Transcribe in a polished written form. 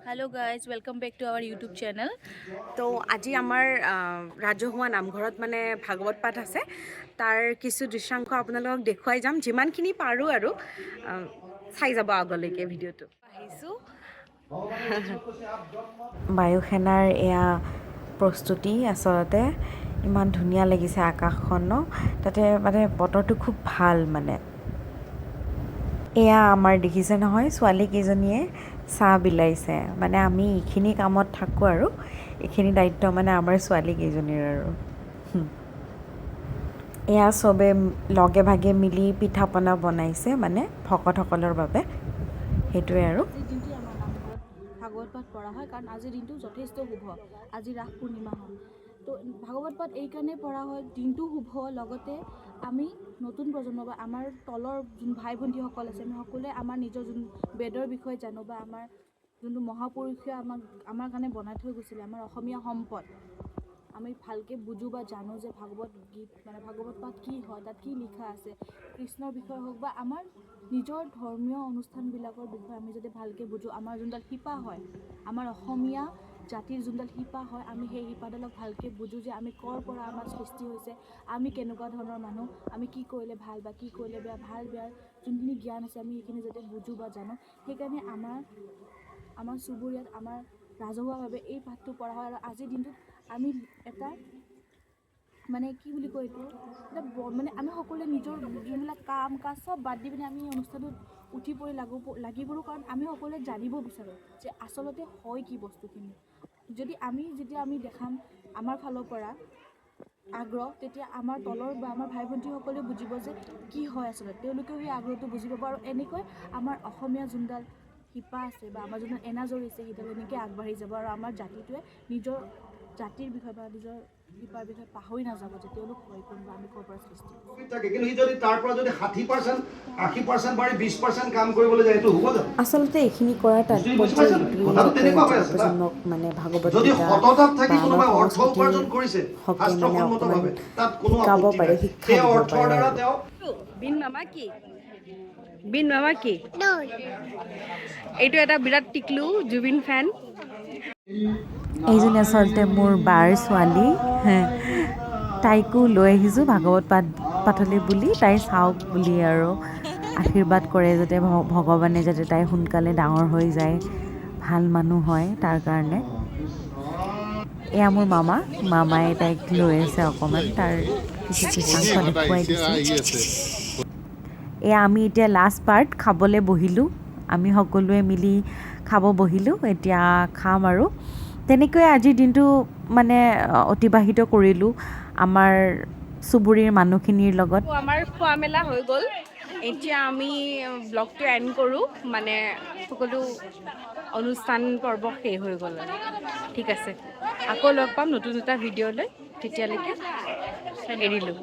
Hello guys, welcome back to our YouTube channel. তো আজি আমাৰ ৰাজহুৱা নামঘৰত মানে ভাগৱত পাঠ আছে তাৰ কিছু দৃশ্যাংশ আপোনালোকক দেখুৱাই যাম যিমানখিনি পাৰোঁ আৰু চাই যাব আগলৈকে ভিডিঅ'টো আহিছোঁ বায়ুসেনাৰ এয়া প্ৰস্তুতি আচলতে ইমান ধুনীয়া লাগিছে আকাশখন ন তাতে মানে বতৰটো খুব ভাল মানে এয়া আমাৰ দেখিছে নহয় ছোৱালী কেইজনীয়ে চাহ বিলাইছে মানে আমি এইখিনি কামত থাকোঁ আৰু এইখিনি দায়িত্ব মানে আমাৰ ছোৱালী কেইজনীৰ আৰু এয়া চবে লগে ভাগে মিলি পিঠা পনা বনাইছে মানে ভকতসকলৰ বাবে সেইটোৱে আৰু আজিৰ দিনটো আমাৰ নামঘৰত ভাগৱত পাঠ পঢ়া হয় কাৰণ আজিৰ দিনটো যথেষ্ট শুভ। আজি ৰাস পূৰ্ণিমা হয়। তো ভাগৱত পাঠ এইকাৰণে পঢ়া হয়, দিনটো শুভ, লগতে আমি নতুন প্ৰজন্ম বা আমাৰ তলৰ যোন ভাই ভণ্টীসকল আছে আমি সকলোৱে আমাৰ নিজৰ যোন বেদৰ বিষয়ে জানো বা আমাৰ যোনটো মহাপুৰুষে আমাৰ কাৰণে বনাই থৈ গৈছিলে আমাৰ অসমীয়া সম্পদ আমি ভালকৈ বুজোঁ বা জানো যে ভাগৱত গীত মানে ভাগৱত পাঠ কি হয়, তাত কি লিখা আছে, কৃষ্ণৰ বিষয়ে হওক বা আমাৰ নিজৰ ধৰ্মীয় অনুষ্ঠানবিলাকৰ বিষয়ে আমি যদি ভালকৈ বুজোঁ, আমাৰ যোনডাল শিপা হয়, আমাৰ অসমীয়া জাতিৰ যোনডাল শিপা হয়, আমি সেই শিপাডালক ভালকৈ বুজোঁ যে আমি ক'ৰ পৰা আমাৰ সৃষ্টি হৈছে, আমি কেনেকুৱা ধৰণৰ মানুহ, আমি কি কৰিলে ভাল বা কি কৰিলে বেয়া, ভাল বেয়াৰ যোনখিনি জ্ঞান আছে আমি সেইখিনি যাতে বুজোঁ বা জানো। সেইকাৰণে আমাৰ চুবুৰীয়াত আমাৰ ৰাজহুৱাভাৱে এই পাঠটো পঢ়া হয় আৰু আজিৰ দিনটোত আমি এটা মানে কি বুলি কয় এইটো এটা মানে আমি সকলোৱে নিজৰ যোনবিলাক কাম কাজ চব বাদ দি পিনে আমি এই অনুষ্ঠানটোত উঠি পৰি লাগিবৰো কাৰণ আমি সকলোৱে জানিব বিচাৰোঁ যে আচলতে হয় কি বস্তুখিনি। যেতিয়া আমি দেখাম আমাৰ ফালৰ পৰা আগ্ৰহ, তেতিয়া আমাৰ তলৰ বা আমাৰ ভাই ভণ্টীসকলেও বুজিব যে কি হয় আচলতে, তেওঁলোকেও সেই আগ্ৰহটো বুজি পাব আৰু এনেকৈ আমাৰ অসমীয়া যোনডাল শিপা আছে বা আমাৰ যোনডাল এনাজৰী আছে সেইডাল এনেকৈ আগবাঢ়ি যাব আৰু আমাৰ জাতিটোৱে নিজৰ জাতিৰ বিষয়ে বা নিজৰ শিপাৰ বিষয়ে পাহৰি নাযাব যে তেওঁলোক হয় কোন বা আমি ক'ৰ পৰা সৃষ্টি কিন্তু সি যদি তাৰ পৰা যদি 60%, 80% বাঢ়ি 20% কাম কৰিবলৈ যায় এইটো হ'ব জানো? আচলতে এইখিনি কৰাৰ তাৎপৰ্য এইটোৱেই যাতে যুৱপ্ৰজন্মক মানে ভাগৱত যদি গীতা সততাত বা থাকি আমাৰ কোনোবাই অৰ্থ সংস্কৃতিৰ উপাৰ্জন কৰিছে হকে মানে অকণমান শাস্ত্ৰসন্মতভাৱে তাত কোনো শিকাব আপত্তি পাৰে, নাই। শিক্ষা সেই দিব অৰ্থৰ পাৰে দ্বাৰা আৰু তেওঁ বিন মামা কি এইটো এটা বিৰাট টিকলু জুবিন ফেন। এইজনী আচলতে মোৰ বাৰ ছোৱালী, তাইকো লৈ আহিছোঁ ভাগৱত পাঠলৈ বুলি, তাই চাওক বুলি আৰু আশীৰ্বাদ কৰে যাতে ভগৱানে যাতে তাই সোনকালে ডাঙৰ হৈ যায়, ভাল মানুহ হয় তাৰ কাৰণে। এয়া মোৰ মামাই তাইক লৈ আছে অকণমান, তাৰ কিছু দৃশ্যাংশ দেখুৱাই দিছে। এয়া আমি এতিয়া লাষ্ট পাৰ্ট খাবলৈ বহিলোঁ, আমি সকলোৱে মিলি খাব বহিলোঁ, এতিয়া খাম আৰু তেনেকৈয়ে আজিৰ দিনটো মানে অতিবাহিত কৰিলোঁ আমাৰ চুবুৰীৰ মানুহখিনিৰ লগত। আমাৰ খোৱা মেলা হৈ গ'ল, এতিয়া আমি ব্লগটো এণ্ড কৰোঁ, মানে সকলো অনুষ্ঠান পৰ্ব শেষ হৈ গ'ল আৰু ঠিক আছে, আকৌ লগ পাম নতুন এটা ভিডিঅ'লৈ, তেতিয়ালৈকে এৰিলোঁ।